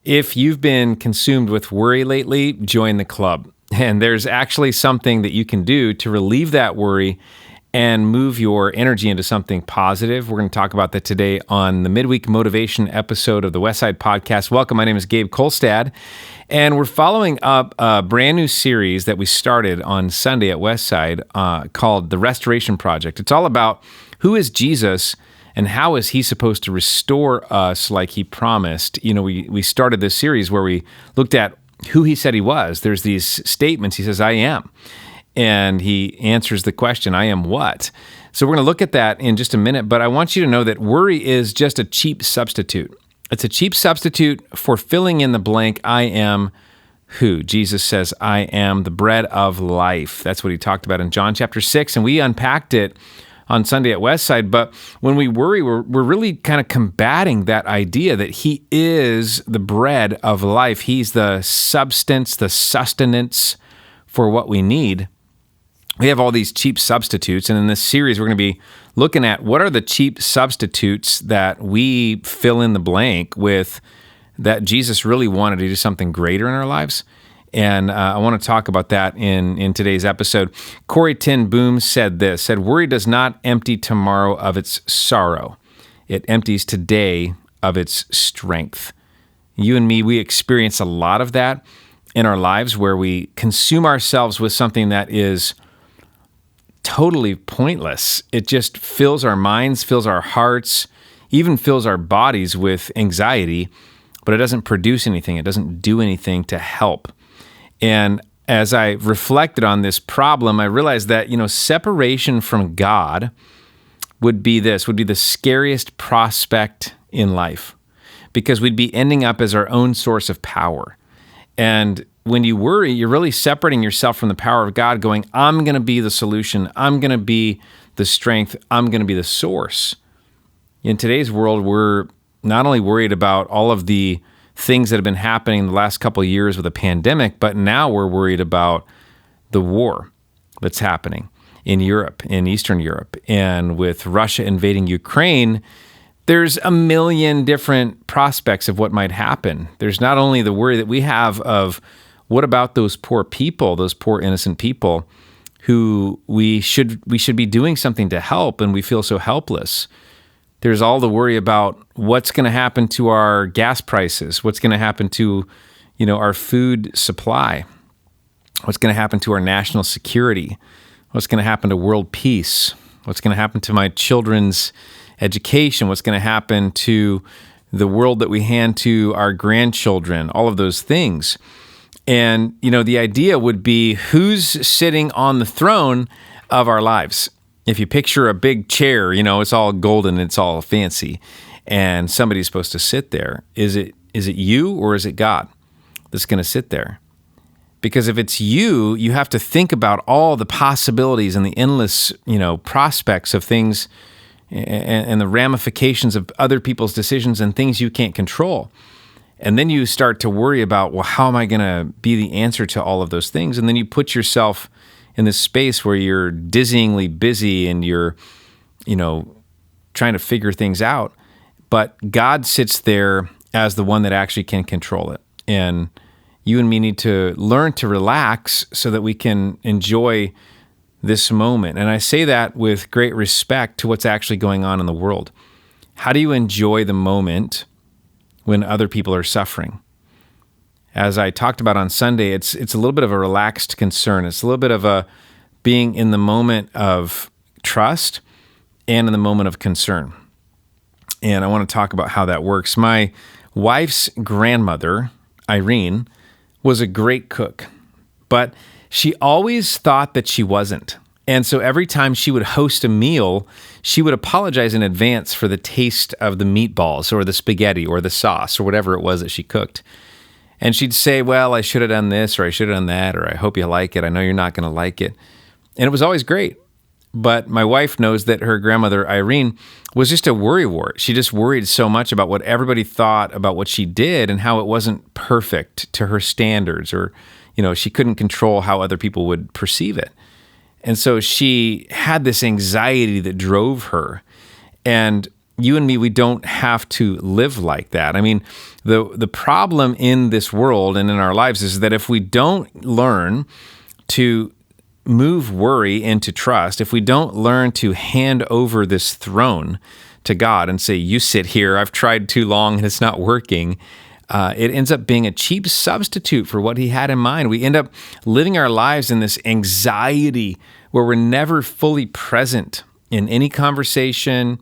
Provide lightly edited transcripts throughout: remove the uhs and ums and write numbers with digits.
If you've been consumed with worry lately, join the club. And there's actually something that you can do to relieve that worry and move your energy into something positive. We're going to talk about that today on the Midweek Motivation episode of the Westside podcast. Welcome, my name is Gabe Kolstad, and we're following up a brand new series that we started on Sunday at Westside called The Restoration Project. It's all about who is Jesus and how is he supposed to restore us like he promised. You know, we started this series where we looked at who he said he was. There's these statements. He says, I am. And he answers the question, I am what? So we're going to look at that in just a minute, but I want you to know that worry is just a cheap substitute. It's a cheap substitute for filling in the blank, I am who? Jesus says, I am the bread of life. That's what he talked about in John chapter 6, and we unpacked it on Sunday at Westside. But when we worry, we're really kind of combating that idea that he is the bread of life. He's the substance, the sustenance for what we need. We have all these cheap substitutes, and in this series, we're going to be looking at what are the cheap substitutes that we fill in the blank with that Jesus really wanted to do something greater in our lives. And I want to talk about that in today's episode. Corrie ten Boom said, worry does not empty tomorrow of its sorrow. It empties today of its strength. You and me, we experience a lot of that in our lives where we consume ourselves with something that is totally pointless. It just fills our minds, fills our hearts, even fills our bodies with anxiety, but it doesn't produce anything. It doesn't do anything to help. And as I reflected on this problem, I realized that, separation from God would be the scariest prospect in life, because we'd be ending up as our own source of power. And when you worry, you're really separating yourself from the power of God, going, I'm going to be the solution. I'm going to be the strength. I'm going to be the source. In today's world, we're not only worried about all of the things that have been happening the last couple of years with the pandemic, but now we're worried about the war that's happening in Europe, in Eastern Europe, and with Russia invading Ukraine. There's a million different prospects of what might happen. There's not only the worry that we have of what about those poor people, those poor innocent people who we should be doing something to help, and we feel so helpless. There's all the worry about what's going to happen to our gas prices, what's going to happen to, our food supply, what's going to happen to our national security, what's going to happen to world peace, what's going to happen to my children's education, what's going to happen to the world that we hand to our grandchildren, all of those things. And, the idea would be who's sitting on the throne of our lives. If you picture a big chair, it's all golden, it's all fancy, and somebody's supposed to sit there. Is it you or is it God that's going to sit there? Because if it's you, you have to think about all the possibilities and the endless, prospects of things and the ramifications of other people's decisions and things you can't control. And then you start to worry about, well, how am I going to be the answer to all of those things? And then you put yourself in this space where you're dizzyingly busy and you're, trying to figure things out. But God sits there as the one that actually can control it. And you and me need to learn to relax so that we can enjoy this moment. And I say that with great respect to what's actually going on in the world. How do you enjoy the moment when other people are suffering? As I talked about on Sunday, it's a little bit of a relaxed concern. It's a little bit of a being in the moment of trust and in the moment of concern. And I want to talk about how that works. My wife's grandmother, Irene, was a great cook, but she always thought that she wasn't. And so every time she would host a meal, she would apologize in advance for the taste of the meatballs or the spaghetti or the sauce or whatever it was that she cooked. And she'd say, well, I should have done this or I should have done that, or I hope you like it. I know you're not going to like it. And it was always great. But my wife knows that her grandmother, Irene, was just a worrywart. She just worried so much about what everybody thought about what she did and how it wasn't perfect to her standards, or, she couldn't control how other people would perceive it. And so she had this anxiety that drove her. And you and me, we don't have to live like that. I mean, the problem in this world and in our lives is that if we don't learn to move worry into trust, if we don't learn to hand over this throne to God and say, you sit here, I've tried too long and it's not working, it ends up being a cheap substitute for what he had in mind. We end up living our lives in this anxiety where we're never fully present in any conversation,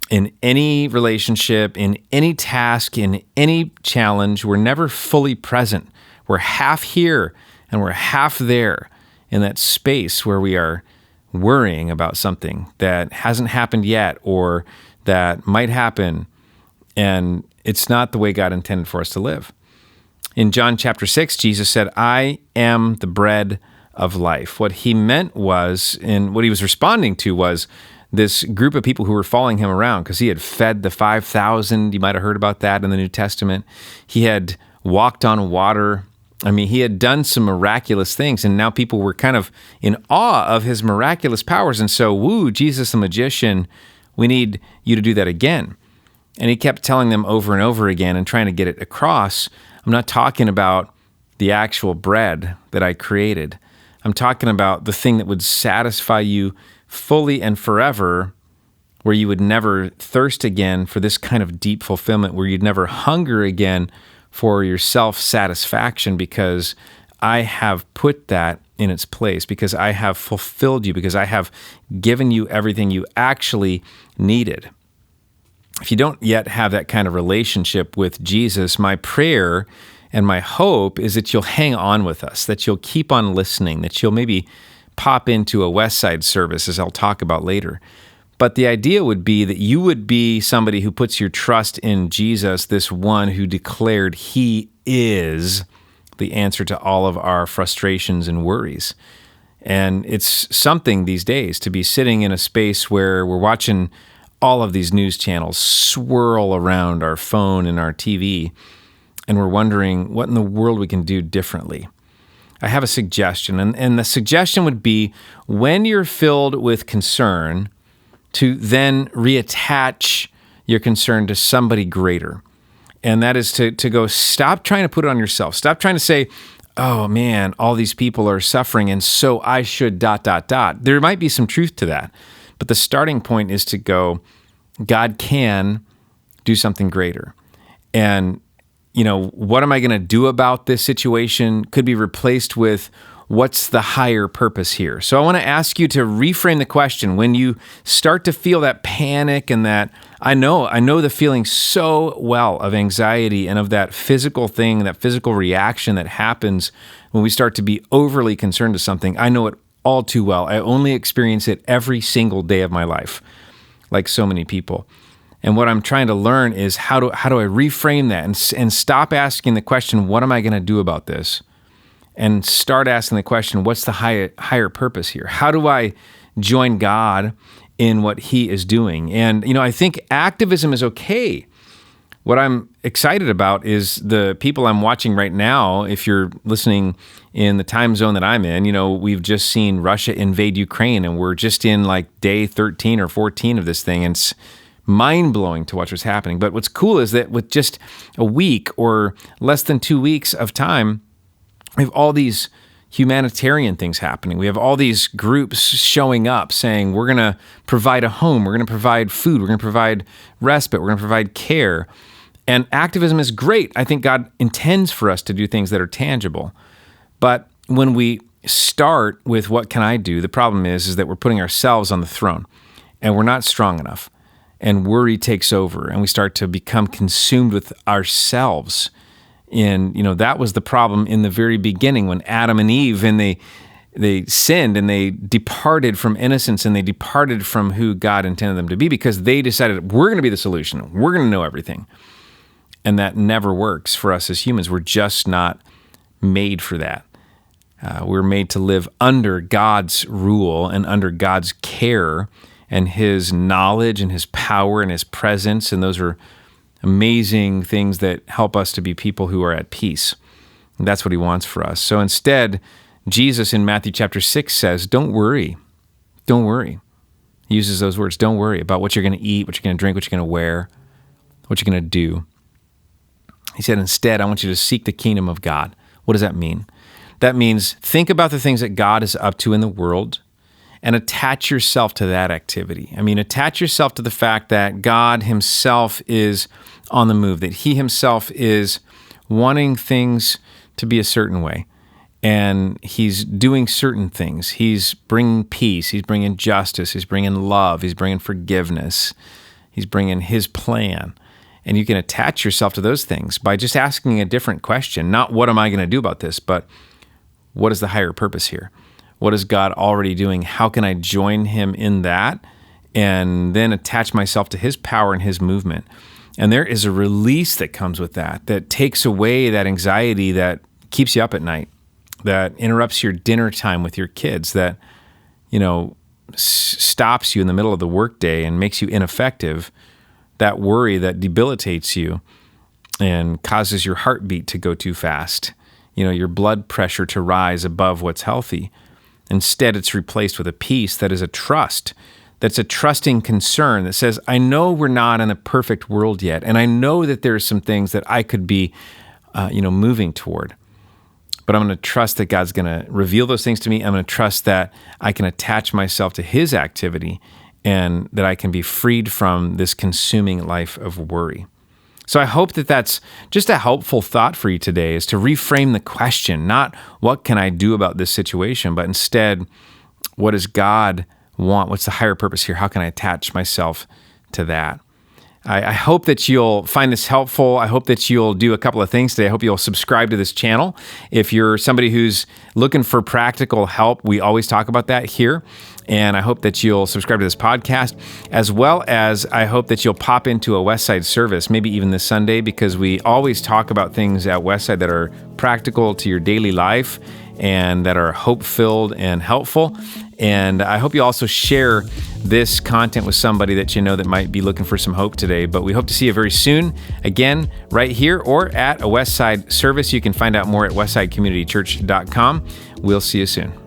in any relationship, in any task, in any challenge. We're never fully present. We're half here and we're half there in that space where we are worrying about something that hasn't happened yet or that might happen, and it's not the way God intended for us to live. In John chapter 6, Jesus said, I am the bread of life. What he meant was, and what he was responding to was this group of people who were following him around because he had fed the 5,000. You might have heard about that in the New Testament. He had walked on water. I mean, he had done some miraculous things, and now people were kind of in awe of his miraculous powers. And so, woo, Jesus the magician, we need you to do that again. And he kept telling them over and over again and trying to get it across, I'm not talking about the actual bread that I created. I'm talking about the thing that would satisfy you fully and forever, where you would never thirst again for this kind of deep fulfillment, where you'd never hunger again for your self-satisfaction, because I have put that in its place, because I have fulfilled you, because I have given you everything you actually needed. If you don't yet have that kind of relationship with Jesus, my prayer and my hope is that you'll hang on with us, that you'll keep on listening, that you'll maybe pop into a Westside service, as I'll talk about later. But the idea would be that you would be somebody who puts your trust in Jesus, this one who declared he is the answer to all of our frustrations and worries. And it's something these days to be sitting in a space where we're watching all of these news channels swirl around our phone and our TV, and we're wondering what in the world we can do differently. I have a suggestion, and the suggestion would be, when you're filled with concern, to then reattach your concern to somebody greater. And that is to go, stop trying to put it on yourself. Stop trying to say, oh man, all these people are suffering and so I should ... There might be some truth to that. But the starting point is to go, God can do something greater. And, what am I going to do about this situation could be replaced with, what's the higher purpose here? So I want to ask you to reframe the question. When you start to feel that panic and that, I know the feeling so well of anxiety and of that physical thing, that physical reaction that happens when we start to be overly concerned to something. I know it all too well. I only experience it every single day of my life, like so many people. And what I'm trying to learn is how do I reframe that and stop asking the question, what am I going to do about this? And start asking the question, what's the higher purpose here? How do I join God in what he is doing? And, I think activism is okay. What I'm excited about is the people I'm watching right now. If you're listening in the time zone that I'm in, we've just seen Russia invade Ukraine, and we're just in like day 13 or 14 of this thing. And it's mind-blowing to watch what's happening. But what's cool is that with just a week or less than 2 weeks of time, we have all these humanitarian things happening. We have all these groups showing up saying, we're going to provide a home, we're going to provide food, we're going to provide respite, we're going to provide care. And activism is great. I think God intends for us to do things that are tangible. But when we start with what can I do, the problem is that we're putting ourselves on the throne and we're not strong enough. And worry takes over and we start to become consumed with ourselves. And, that was the problem in the very beginning when Adam and Eve, and they sinned and they departed from innocence and they departed from who God intended them to be, because they decided, we're going to be the solution. We're going to know everything. And that never works for us as humans. We're just not made for that. We're made to live under God's rule and under God's care and his knowledge and his power and his presence. And those are amazing things that help us to be people who are at peace. And that's what he wants for us. So instead, Jesus in Matthew chapter 6 says, don't worry. Don't worry. He uses those words. Don't worry about what you're going to eat, what you're going to drink, what you're going to wear, what you're going to do. He said, instead, I want you to seek the kingdom of God. What does that mean? That means think about the things that God is up to in the world and attach yourself to that activity. I mean, attach yourself to the fact that God himself is on the move, that he himself is wanting things to be a certain way. And he's doing certain things. He's bringing peace. He's bringing justice. He's bringing love. He's bringing forgiveness. He's bringing his plan. And you can attach yourself to those things by just asking a different question. Not what am I going to do about this, but what is the higher purpose here? What is God already doing? How can I join him in that and then attach myself to his power and his movement? And there is a release that comes with that takes away that anxiety that keeps you up at night, that interrupts your dinner time with your kids, that, stops you in the middle of the workday and makes you ineffective, that worry that debilitates you and causes your heartbeat to go too fast, your blood pressure to rise above what's healthy. Instead, it's replaced with a peace that is a trust, that's a trusting concern that says, I know we're not in a perfect world yet, and I know that there are some things that I could be, moving toward. But I'm going to trust that God's going to reveal those things to me. I'm going to trust that I can attach myself to his activity and that I can be freed from this consuming life of worry. So I hope that that's just a helpful thought for you today, is to reframe the question, not what can I do about this situation, but instead, what does God want? What's the higher purpose here? How can I attach myself to that? I hope that you'll find this helpful. I hope that you'll do a couple of things today. I hope you'll subscribe to this channel. If you're somebody who's looking for practical help, we always talk about that here. And I hope that you'll subscribe to this podcast, as well as I hope that you'll pop into a Westside service, maybe even this Sunday, because we always talk about things at Westside that are practical to your daily life and that are hope-filled and helpful. And I hope you also share this content with somebody that you know that might be looking for some hope today. But we hope to see you very soon, again, right here or at a Westside service. You can find out more at westsidecommunitychurch.com. We'll see you soon.